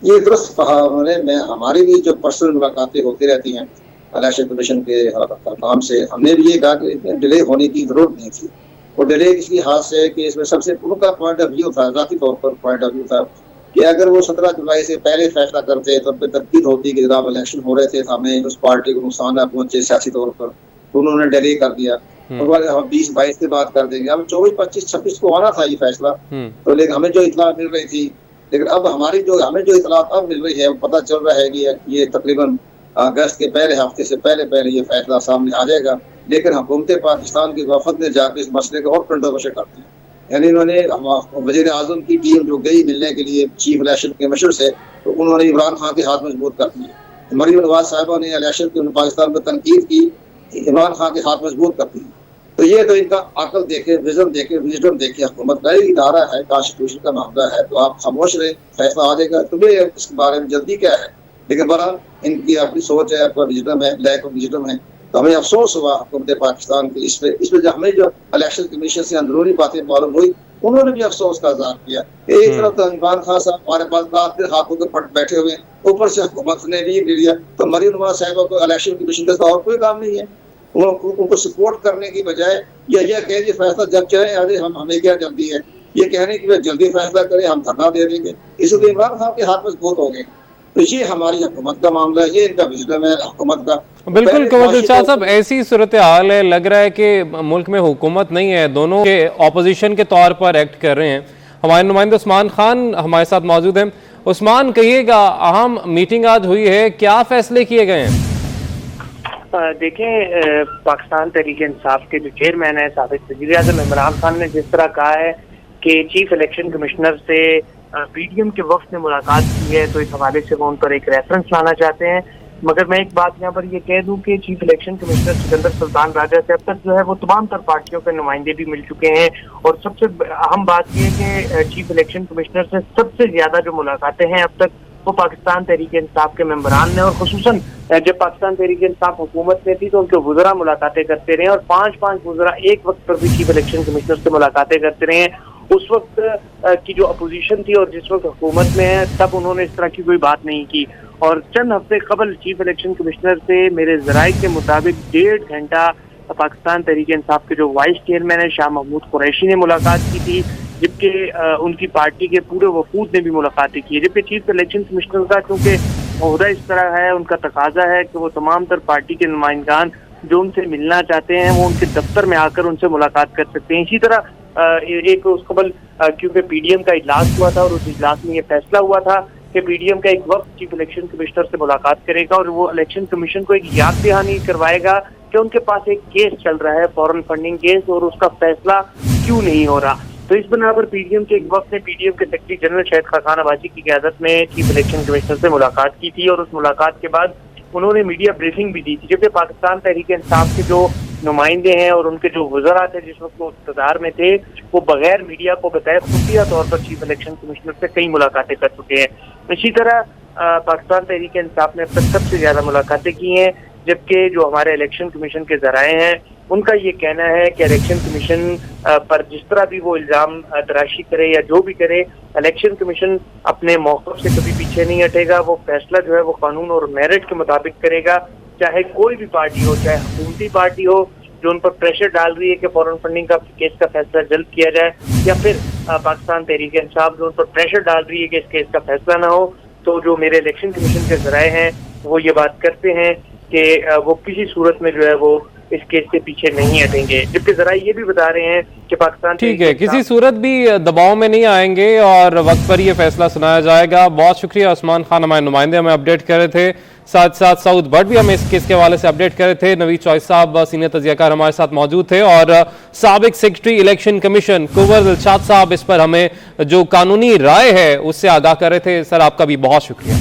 ये दुरुस्त कहा उन्होंने। मैं हमारी भी जो पर्सनल मुलाकातें होती रहती हैं इलेक्शन कमीशन के काम से, हमने भी ये कहा कि डिले होने की जरूरत नहीं थी। और डिले इसलिए हाथ से कि इसमें सबसे उनका पॉइंट ऑफ व्यू था, जाती तौर पर पॉइंट ऑफ व्यू था कि अगर वो 17 जुलाई से पहले फैसला करते तो फिर तरकीब होती कि जनाब इलेक्शन हो रहे थे, हमें उस पार्टी को नुकसान ना पहुंचे सियासी तौर पर, तो उन्होंने डिले कर दिया। और हम 20-22 से बात कर देंगे, हम 24, 25, 26 को आना था ये फैसला। तो लेकिन हमें जो इतला मिल रही थी, लेकिन अब हमें जो इतला अब मिल रही है, पता चल रहा है कि ये तकरीबन अगस्त के पहले हफ्ते से पहले ये फैसला सामने आ जाएगा। लेकिन हुकूमत पाकिस्तान की वफद ने जाकर इस मसले को और कंट्रोवर्शियल कर दिया। यानी उन्होंने वज़ीर आज़म की टीम जो गई मिलने के लिए चीफ इलेक्शन कमिश्नर से, तो उन्होंने इमरान खान के हाथ मजबूत कर दिए। मरीम नवाज साहिबा ने इलेक्शन की पाकिस्तान में तनकीद की, इमरान खान के हाथ मजबूत कर दिए। तो ये तो इनका अकल देखे, विजन देखे, विजडम देखे, हुकूमत का इदारा है, कॉन्स्टिट्यूशन का मामला है, तो आप खामोश रहे, फैसला आ जाएगा। तुम्हें इसके बारे में जल्दी क्या है? लेकिन बहरहाल इनकी अपनी सोच है, अपना विजडम है, लैक ऑफ विजडम है। तो हमें अफसोस हुआ हुकूमत पाकिस्तान की इसमें जो हमें जो इलेक्शन कमीशन से अंदरूनी बातें मालूम हुई, उन्होंने भी अफसोस का इज़हार किया। एक तरफ तो इमरान खान साहब हमारे पास हाथों के पट बैठे हुए, ऊपर से हुकूमत ने भी लिया, तो मरीम नवाज साहिबा को इलेक्शन कमीशन का और कोई काम नहीं है। उनको सपोर्ट करने की बजाय यह कह दिए फैसला जब चाहे अरे हमें क्या जल्दी है, ये कहने की जल्दी फैसला करें, हम धरना दे देंगे, इसलिए इमरान खान के हाथ मजबूत हो गए। तो ये हमारी हुकूमत का मामला है, ये इनका विजडम है हुकूमत का। बिल्कुल कंवर दिलशाद साहब, ऐसी सूरत हाल है, लग रहा है कि मुल्क में हुकूमत नहीं है, दोनों के ऑपोजिशन के तौर पर एक्ट कर रहे हैं। हमारे नुमाइंदे उस्मान खान हमारे साथ मौजूद हैं। उस्मान, कहिएगा, अहम मीटिंग आज हुई है, क्या फैसले किए गए हैं? देखें, पाकिस्तान तहरीक इंसाफ के जो चेयरमैन है साबिक वज़ीर आज़म इमरान खान ने जिस तरह कहा है कि चीफ इलेक्शन कमिश्नर से पीडीएम के वक्त ने मुलाकात की है, तो इस हवाले से वो उन पर एक रेफरेंस लाना चाहते हैं। मगर मैं एक बात यहाँ पर ये कह दूं कि chief election commissioner Sikandar Sultan Raja से अब तक जो है वो तमाम तर पार्टियों के नुमाइंदे भी मिल चुके हैं। और सबसे अहम बात यह है कि चीफ इलेक्शन कमिश्नर से सबसे ज्यादा जो मुलाकातें हैं अब तक वो पाकिस्तान तहरीक इंसाफ के मेंबरान ने, और खुसूसन जब पाकिस्तान तहरीक इंसाफ हुकूमत में थी तो उनके वुज़रा मुलाकातें करते रहे, और 5-5 वुज़रा एक वक्त पर भी चीफ इलेक्शन कमिश्नर से मुलाकातें करते रहे। उस वक्त की जो अपोजिशन थी और जिस वक्त हुकूमत में है, तब उन्होंने इस तरह की कोई बात नहीं की। और चंद हफ्ते कबल चीफ इलेक्शन कमिश्नर से मेरे ज़राए के मुताबिक 1.5 घंटा पाकिस्तान तहरीक इंसाफ के जो वाइस चेयरमैन है शाह महमूद कुरैशी ने मुलाकात की थी, जबकि उनकी पार्टी के पूरे वफूद ने भी मुलाकातें की है। जबकि चीफ इलेक्शन कमिश्नर का चूँकि ओहदा इस तरह है, उनका तकाजा है कि वो तमाम तर पार्टी के नुमाइंदान जो उनसे मिलना चाहते हैं वो उनके दफ्तर में आकर उनसे मुलाकात कर सकते हैं। इसी तरह एक उस कबल क्योंकि पीडीएम का इजलास हुआ था और उस इजलास में ये फैसला हुआ था कि पीडीएम का एक वक्त चीफ इलेक्शन कमिश्नर से मुलाकात करेगा और वो इलेक्शन कमीशन को एक याद दहानी करवाएगा कि उनके पास एक केस चल रहा है, फॉरेन फंडिंग केस, और उसका फैसला क्यों नहीं हो रहा। तो इस बिना पर पीडीएम के एक वक्त ने पीडीएम के सेक्रेटरी जनरल शाहिद खान अब्बासी की क़यादत में चीफ इलेक्शन कमिश्नर से मुलाकात की थी और उस मुलाकात के बाद उन्होंने मीडिया ब्रीफिंग भी दी थी, जबकि पाकिस्तान तहरीक इंसाफ के जो नुमाइंदे हैं और उनके जो वज़रा थे जिस वक्त वो इक़्तिदार में थे, वो बगैर मीडिया को बताए खुफिया तौर पर चीफ इलेक्शन कमिश्नर से कई मुलाकातें कर चुके हैं। इसी तरह पाकिस्तान तहरीक इंसाफ ने अब तक सबसे ज्यादा मुलाकातें की हैं, जबकि जो हमारे इलेक्शन कमीशन के ज़राए हैं उनका ये कहना है कि इलेक्शन कमीशन पर जिस तरह भी वो इल्ज़ाम तराशी करे या जो भी करे, इलेक्शन कमीशन अपने मौक़िफ़ से कभी पीछे नहीं हटेगा। वो फैसला जो है वो कानून और मेरिट के मुताबिक करेगा, चाहे कोई भी पार्टी हो, चाहे हुकूमती पार्टी हो जो उन पर प्रेशर डाल रही है कि फॉरेन फंडिंग का केस का फैसला जल्द किया जाए, या फिर पाकिस्तान तहरीक इंसाफ जो उन पर प्रेशर डाल रही है कि इस केस का फैसला ना हो। तो जो मेरे इलेक्शन कमीशन के ज़राए हैं वो ये बात करते हैं कि वो किसी सूरत में जो है वो इस केस से पीछे नहीं हटेंगे, जबकि जरा ये भी बता रहे हैं कि पाकिस्तान ठीक है, किसी सूरत भी दबाव में नहीं आएंगे और वक्त पर ये फैसला सुनाया जाएगा। बहुत शुक्रिया उस्मान खान, हमारे नुमाइंदे हमें अपडेट कर रहे थे, साथ साथ सऊद भट्ट भी हमें इस केस के हवाले से अपडेट कर रहे थे। नवीद चौधरी साहब सीनियर तजियाकार हमारे साथ मौजूद थे और साबिक सेक्रेटरी इलेक्शन कमीशन कुंवर दिलशाद साहब इस पर हमें जो कानूनी राय है उससे आगाह कर रहे थे। सर आपका भी बहुत शुक्रिया।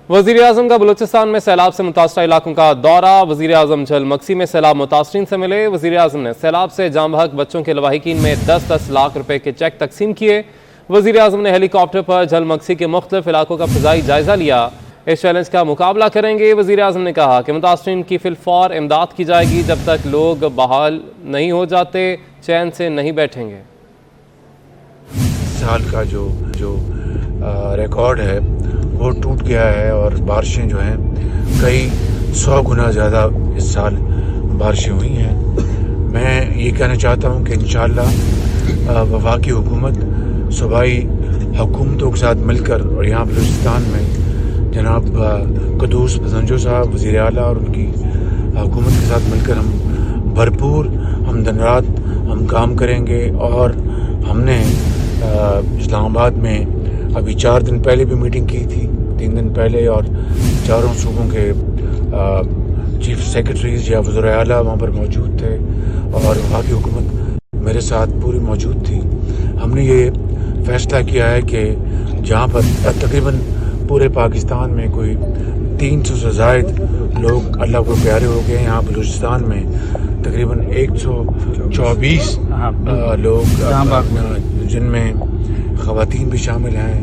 वज़ीर-ए-आज़म का बलूचिस्तान में सैलाब से मुतासरा इलाकों का दौरा। वज़ीर-ए-आज़म झलमक्सी में सैलाब मुतासरीन से मिले। वज़ीर-ए-आज़म ने सैलाब से जाम बहक बच्चों के लवाहिकीन में 10-10 लाख रुपए के चेक तकसीम किए। वज़ीर-ए-आज़म ने हेलीकॉप्टर पर झलमक्सी के मुख्तलिफ इलाकों का फ़िज़ाई जायजा लिया। इस चैलेंज का मुकाबला करेंगे। वज़ीर-ए-आज़म ने कहा कि मुतासरीन की फिलफौर इमदाद की जाएगी, जब तक लोग बहाल नहीं हो जाते चैन से नहीं बैठेंगे। साल का जो रिकॉर्ड है वो टूट गया है और बारिशें जो हैं कई 100 गुना ज़्यादा इस साल बारिशें हुई हैं। मैं ये कहना चाहता हूँ कि इंशाअल्लाह वफाकी हुकूमत सूबाई हुकूमतों के साथ मिलकर और यहाँ बलूचिस्तान में जनाब क़ुद्दूस पसंजो साहब वज़ीर आला और उनकी हुकूमत के साथ मिलकर हम भरपूर हम दिन रात हम काम करेंगे। और हमने इस्लामाबाद में अभी 4 दिन पहले भी मीटिंग की थी, 3 दिन पहले, और चारों सूबों के चीफ सेक्रेटरीज या वज़ीर आला वहाँ पर मौजूद थे और वहाँ की हुकूमत मेरे साथ पूरी मौजूद थी। हमने ये फैसला किया है कि जहाँ पर तकरीबन पूरे पाकिस्तान में कोई 300 से ज़ायद लोग अल्लाह को प्यारे हो गए, यहाँ बलूचिस्तान में तकरीबन 124 लोग जिनमें ख़वातीन भी शामिल हैं।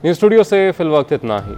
न्यूज़ स्टूडियो से फिल वक्त इतना ही।